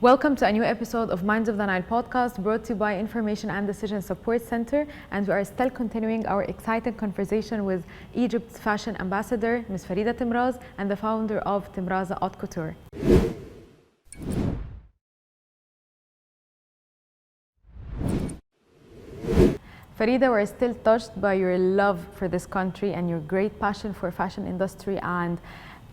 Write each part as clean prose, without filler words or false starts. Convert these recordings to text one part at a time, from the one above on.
Welcome to a new episode of Minds of the Nile podcast, brought to you by Information and Decision Support Center. And we are still continuing our exciting conversation with Egypt's fashion ambassador, Ms. Farida Temraz, and the founder of Temraz Haute Couture. Farida, we're still touched by your love for this country and your great passion for fashion industry. And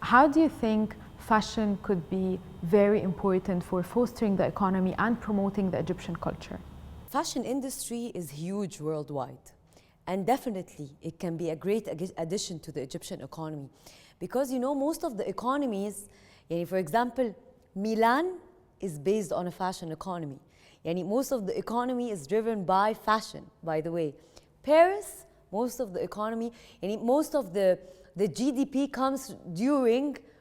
how do you think fashion could be very important for fostering the economy and promoting the Egyptian culture? Fashion industry is huge worldwide, and definitely it can be a great addition to the Egyptian economy, because most of the economies, for example, Milan is based on a fashion economy. Most of the economy is driven by fashion, by the way. Paris, most of the economy, most of the GDP comes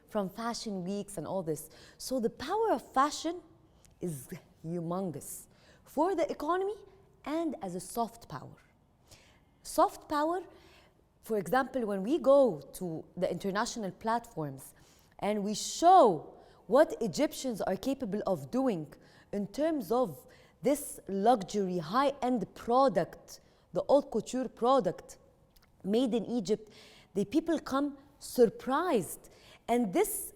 from fashion weeks and all this. So the power of fashion is humongous for the economy and as a soft power. Soft power, for example, when we go to the international platforms and we show what Egyptians are capable of doing in terms of this luxury high-end product, the haute couture product made in Egypt, the people come surprised. And this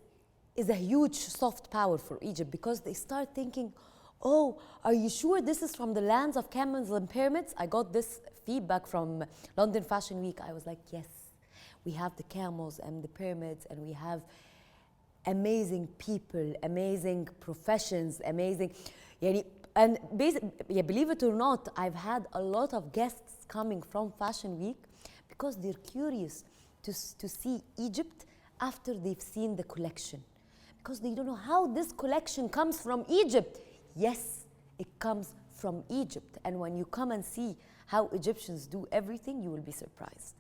is a huge soft power for Egypt, because they start thinking, oh, are you sure this is from the lands of camels and pyramids? I got this feedback from London Fashion Week. I was like, yes, we have the camels and the pyramids, and we have amazing people, amazing professions, amazing. And believe it or not, I've had a lot of guests coming from Fashion Week because they're curious to see Egypt after they've seen the collection, because they don't know how this collection comes from Egypt. Yes, it comes from Egypt, and when you come and see how Egyptians do everything, you will be surprised.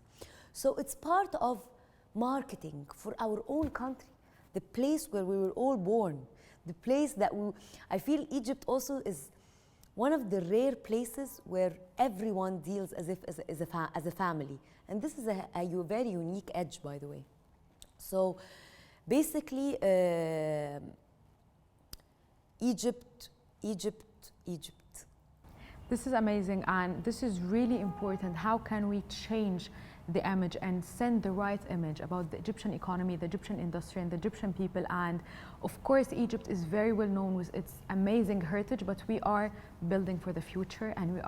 So it's part of marketing for our own country, the place where we were all born, the place that I feel Egypt also is one of the rare places where everyone deals as a family, and this is a very unique edge, by the way. So basically, Egypt. This is amazing, and this is really important. How can we change the image and send the right image about the Egyptian economy, the Egyptian industry, and the Egyptian people? And of course, Egypt is very well known with its amazing heritage, but we are building for the future, and we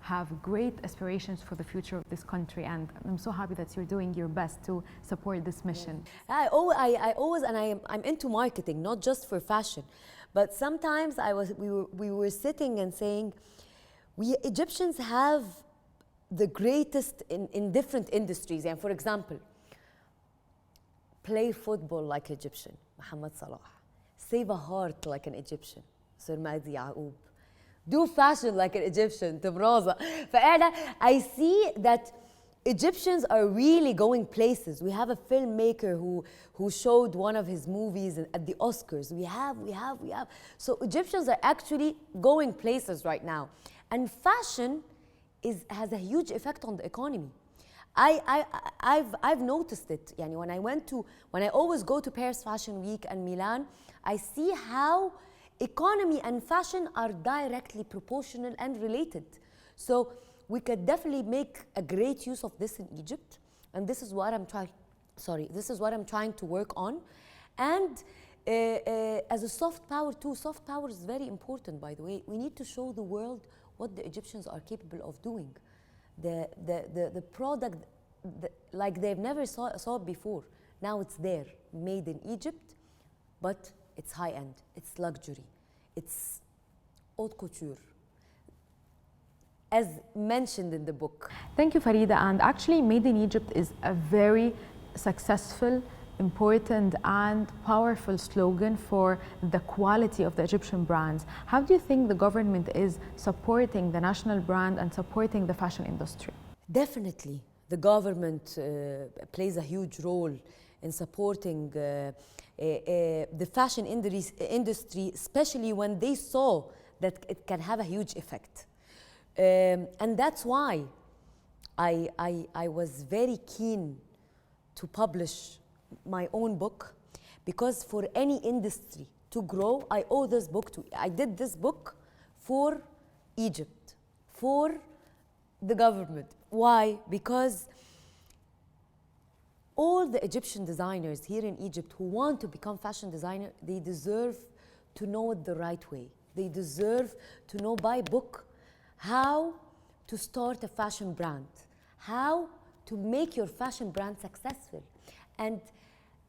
have great aspirations for the future of this country. And I'm so happy that you're doing your best to support this mission. I always, and I'm into marketing, not just for fashion, but sometimes we were sitting and saying, we Egyptians have the greatest in different industries. And for example, play football like Egyptian, Mohamed Salah. Save a heart like an Egyptian, Sir Mahdi Yaqub. Do fashion like an Egyptian, Temraz. I see that Egyptians are really going places. We have a filmmaker who showed one of his movies at the Oscars. We have. So Egyptians are actually going places right now. And fashion has a huge effect on the economy. I've noticed it. When I always go to Paris Fashion Week and Milan, I see how economy and fashion are directly proportional and related. So we could definitely make a great use of this in Egypt, and this is what I'm trying to work on. And as a soft power too, soft power is very important, by the way. We need to show the world what the Egyptians are capable of doing. The product, like they've never saw it before. Now it's there, made in Egypt, but it's high-end, it's luxury, it's haute couture, as mentioned in the book. Thank you, Farida. And actually, Made in Egypt is a very successful, important and powerful slogan for the quality of the Egyptian brands. How do you think the government is supporting the national brand and supporting the fashion industry? Definitely. The government plays a huge role in supporting the fashion industry, especially when they saw that it can have a huge effect. And that's why I was very keen to publish my own book, because for any industry to grow, I owe this book to, I did this book for Egypt, for the government. Why? Because all the Egyptian designers here in Egypt who want to become fashion designer, they deserve to know it the right way. They deserve to know by book how to start a fashion brand, how to make your fashion brand successful, and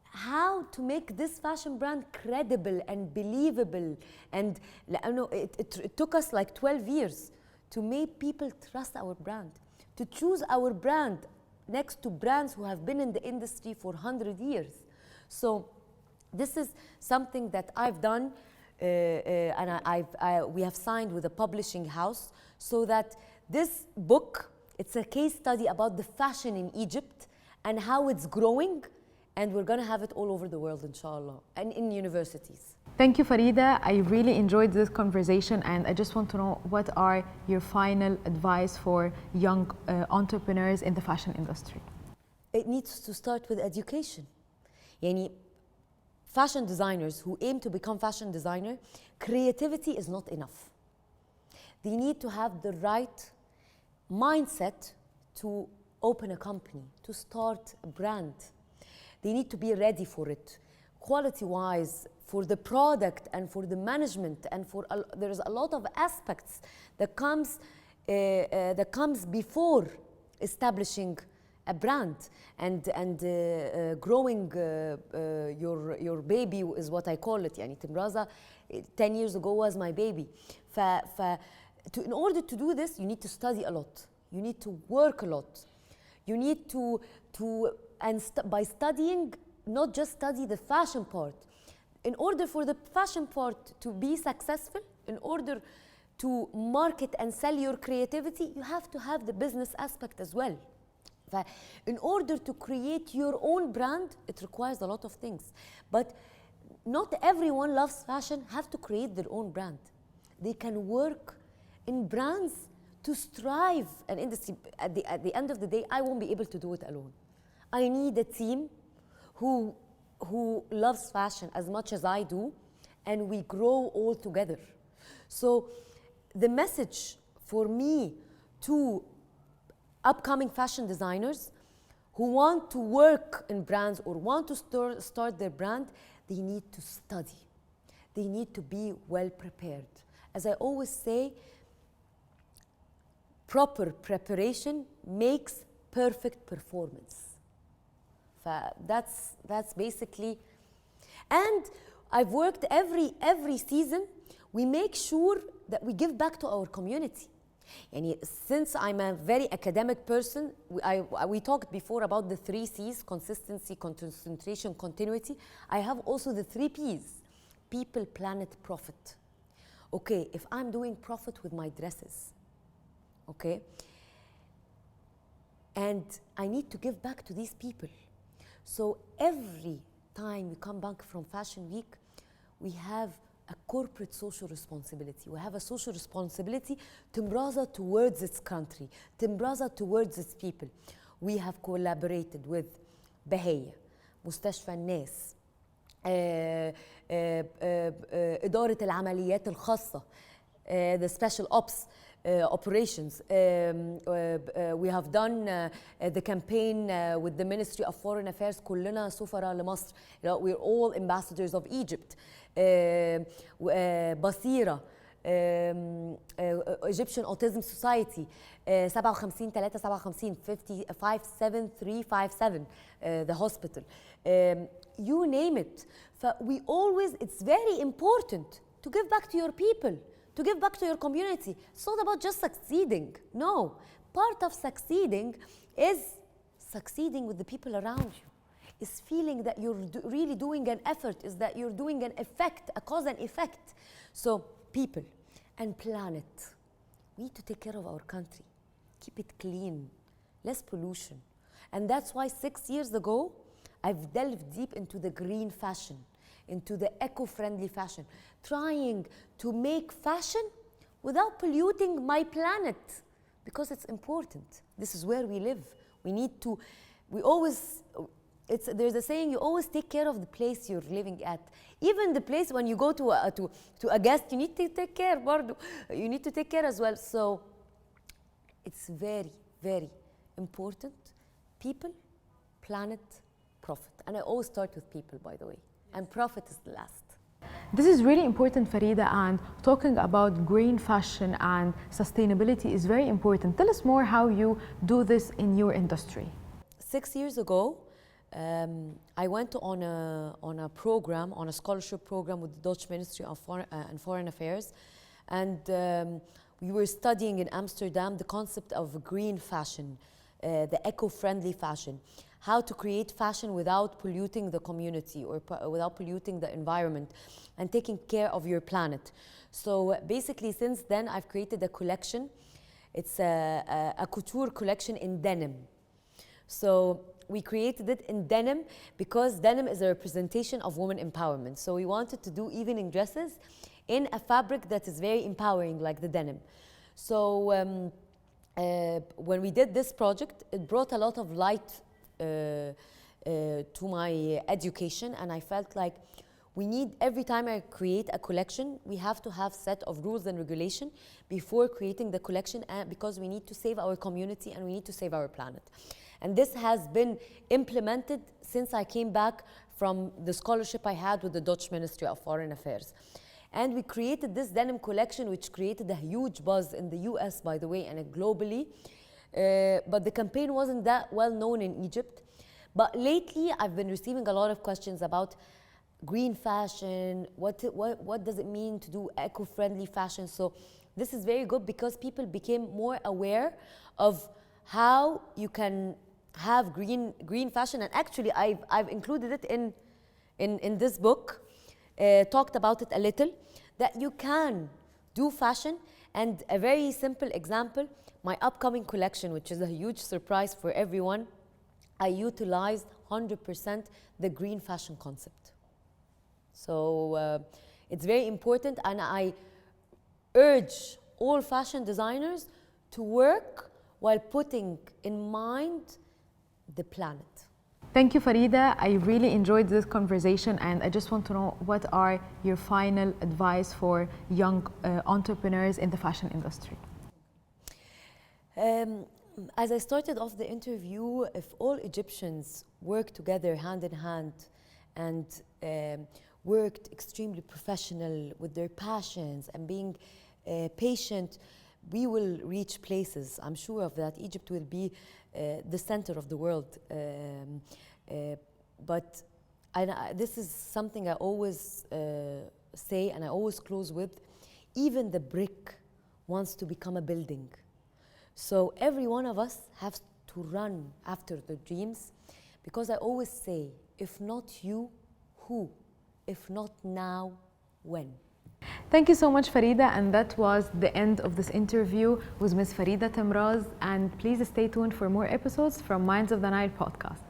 how to make this fashion brand credible and believable. And it took us like 12 years to make people trust our brand, to choose our brand next to brands who have been in the industry for 100 years. So this is something that I've done, and we have signed with a publishing house so that this book, it's a case study about the fashion in Egypt and how it's growing, and we're going to have it all over the world, inshallah, and in universities. Thank you, Farida. I really enjoyed this conversation, and I just want to know, what are your final advice for young entrepreneurs in the fashion industry? It needs to start with education. Yani, fashion designers who aim to become fashion designer, creativity is not enough. They need to have the right mindset to open a company, to start a brand. They need to be ready for it, quality-wise, for the product and for the management, and for there's a lot of aspects that comes before establishing a brand and growing your baby is what I call it. Yani Temraza 10 years ago was my baby. In order to do this, you need to study a lot. You need to work a lot. You need by studying, not just study the fashion part. In order for the fashion part to be successful, in order to market and sell your creativity, you have to have the business aspect as well. In order to create your own brand, it requires a lot of things. But not everyone loves fashion, have to create their own brand. They can work in brands to strive an industry. At the end of the day, I won't be able to do it alone. I need a team who loves fashion as much as I do, and we grow all together. So the message for me to upcoming fashion designers who want to work in brands or want to start their brand, they need to study. They need to be well prepared. As I always say, proper preparation makes perfect performance. That's basically, and I've worked every season, we make sure that we give back to our community. And since I'm a very academic person, we talked before about the 3 C's: consistency, concentration, continuity. I have also the 3 P's: people, planet, profit. Okay, if I'm doing profit with my dresses, okay, and I need to give back to these people. So every time we come back from Fashion Week, we have a corporate social responsibility. We have a social responsibility, Temraza towards its country, Temraza towards its people. We have collaborated with Bahia, مستشفى الناس, إدارة العمليات الخاصة, the special ops operations. We have done the campaign with the Ministry of Foreign Affairs, كلنا سفراء لمصر. We're all ambassadors of Egypt. بصيرة, Egyptian Autism Society, 57 357 57357, the hospital. You name it. It's very important to give back to your people, to give back to your community. It's not about just succeeding. No. Part of succeeding is succeeding with the people around you. Is feeling that you're really doing an effort, is that you're doing an effect, a cause and effect. So people and planet. We need to take care of our country. Keep it clean, less pollution. And that's why 6 years ago, I've delved deep into the green fashion, into the eco-friendly fashion, trying to make fashion without polluting my planet, because it's important. This is where we live. We always, there's a saying, you always take care of the place you're living at. Even the place when you go to a guest, you need to take care, برضو. You need to take care as well. So it's very, very important. People, planet, profit. And I always start with people, by the way. And profit is the last. This is really important, Farida, and talking about green fashion and sustainability is very important. Tell us more how you do this in your industry. 6 years ago, I went on a program, on a scholarship program with the Dutch Ministry of Foreign Affairs, and we were studying in Amsterdam the concept of green fashion, the eco-friendly fashion, how to create fashion without polluting the community or without polluting the environment and taking care of your planet. So basically, since then, I've created a collection. It's a couture collection in denim. So we created it in denim because denim is a representation of women empowerment. So we wanted to do evening dresses in a fabric that is very empowering, like the denim. So when we did this project, it brought a lot of light to my education, and I felt like we need, every time I create a collection, we have to have set of rules and regulation before creating the collection, because we need to save our community and we need to save our planet. And this has been implemented since I came back from the scholarship I had with the Dutch Ministry of Foreign Affairs. And we created this denim collection, which created a huge buzz in the US, by the way, and globally. But the campaign wasn't that well known in Egypt. But lately, I've been receiving a lot of questions about green fashion, what does it mean to do eco-friendly fashion? So this is very good because people became more aware of how you can have green fashion. And actually, I've included it in this book, talked about it a little, that you can do fashion. And a very simple example, my upcoming collection, which is a huge surprise for everyone, I utilized 100% the green fashion concept. So it's very important, and I urge all fashion designers to work while putting in mind the planet. Thank you, Farida. I really enjoyed this conversation, and I just want to know, what are your final advice for young entrepreneurs in the fashion industry? As I started off the interview, if all Egyptians work together hand in hand and worked extremely professional with their passions and being patient, we will reach places. I'm sure of that. Egypt will be the center of the world. But this is something I always say, and I always close with. Even the brick wants to become a building. So every one of us has to run after the dreams, because I always say, if not you, who? If not now, when? Thank you so much, Farida, and that was the end of this interview with Ms. Farida Temraz, and please stay tuned for more episodes from Minds of the Nile podcast.